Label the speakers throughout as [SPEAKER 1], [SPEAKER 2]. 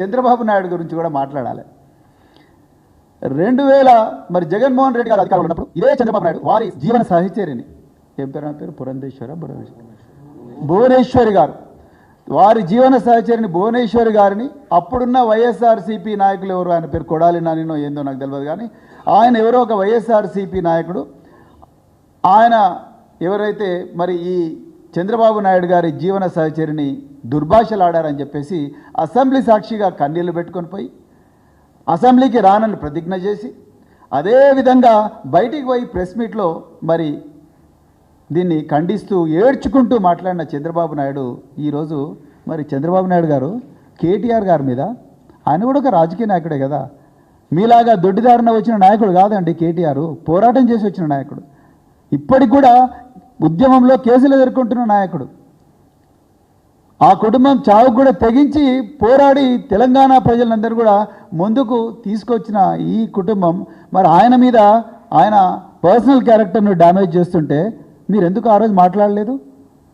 [SPEAKER 1] చంద్రబాబు నాయుడు గురించి కూడా మాట్లాడాలి. 2000 మరి జగన్మోహన్ రెడ్డి గారు అధికారంలో ఉన్నప్పుడు ఇదే చంద్రబాబు నాయుడు వారి జీవన సహచరిని ఏం పేరు భువనేశ్వరి గారు వారి జీవన సహచరిని భువనేశ్వరి గారిని అప్పుడున్న వైఎస్ఆర్సీపీ నాయకులు ఎవరు, ఆయన పేరు కొడాలి నానినో ఏందో నాకు తెలియదు, కానీ ఆయన ఎవరో ఒక వైఎస్ఆర్సీపీ నాయకుడు, ఆయన ఎవరైతే మరి ఈ చంద్రబాబు నాయుడు గారి జీవన సహచరిని దుర్భాషలాడారని చెప్పేసి అసెంబ్లీ సాక్షిగా కన్నీళ్లు పెట్టుకొని పోయి అసెంబ్లీకి రానని ప్రతిజ్ఞ చేసి అదేవిధంగా బయటికి పోయి ప్రెస్ మీట్లో మరి దీన్ని ఖండిస్తూ ఏడ్చుకుంటూ మాట్లాడిన చంద్రబాబు నాయుడు ఈరోజు మరి చంద్రబాబు నాయుడు గారు కేటీఆర్ గారి మీద, ఆయన కూడా ఒక రాజకీయ నాయకుడే కదా, మీలాగా దొడ్డిదారిన వచ్చిన నాయకుడు కాదండి కేటీఆర్, పోరాటం చేసి వచ్చిన నాయకుడు, ఇప్పటికి కూడా ఉద్యమంలో కేసులు ఎదుర్కొంటున్న నాయకుడు, ఆ కుటుంబం చావు కూడా తెగించి పోరాడి తెలంగాణ ప్రజలందరూ కూడా ముందుకు తీసుకొచ్చిన ఈ కుటుంబం మరి ఆయన మీద ఆయన పర్సనల్ క్యారెక్టర్ను డ్యామేజ్ చేస్తుంటే మీరు ఎందుకు ఆ రోజు మాట్లాడలేదు?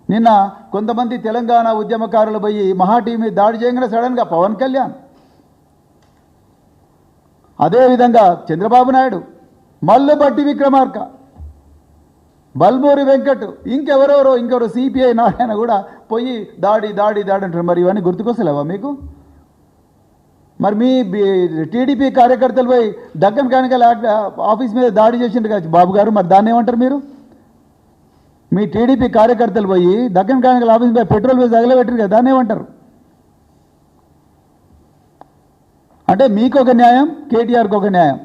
[SPEAKER 1] నిన్న కొంతమంది తెలంగాణ ఉద్యమకారులు పోయి మహా టీవీ మీద దాడి చేయగానే సడన్గా పవన్ కళ్యాణ్, అదేవిధంగా చంద్రబాబు నాయుడు, మల్లుబట్టి విక్రమార్క, బల్మూరి వెంకట్, ఇంకెవరో సిపిఐ నారాయణ కూడా పోయి దాడి అంటారు. మరి ఇవన్నీ గుర్తుకొస్తలేవా మీకు? మరి మీ టీడీపీ కార్యకర్తలు పోయి దక్కన్ కానికల్ ఆఫీస్ మీద దాడి చేసిండ్రు కదా బాబు గారు, మరి దాన్ని ఏమంటారు మీరు? మీ టీడీపీ కార్యకర్తలు పోయి దక్కన్ కానికల్ ఆఫీస్ మీద పెట్రోల్ వేసి తగలబెట్టారు కదా, దాన్ని ఏమంటారు? అంటే మీకు ఒక న్యాయం, కేటీఆర్కి ఒక న్యాయం.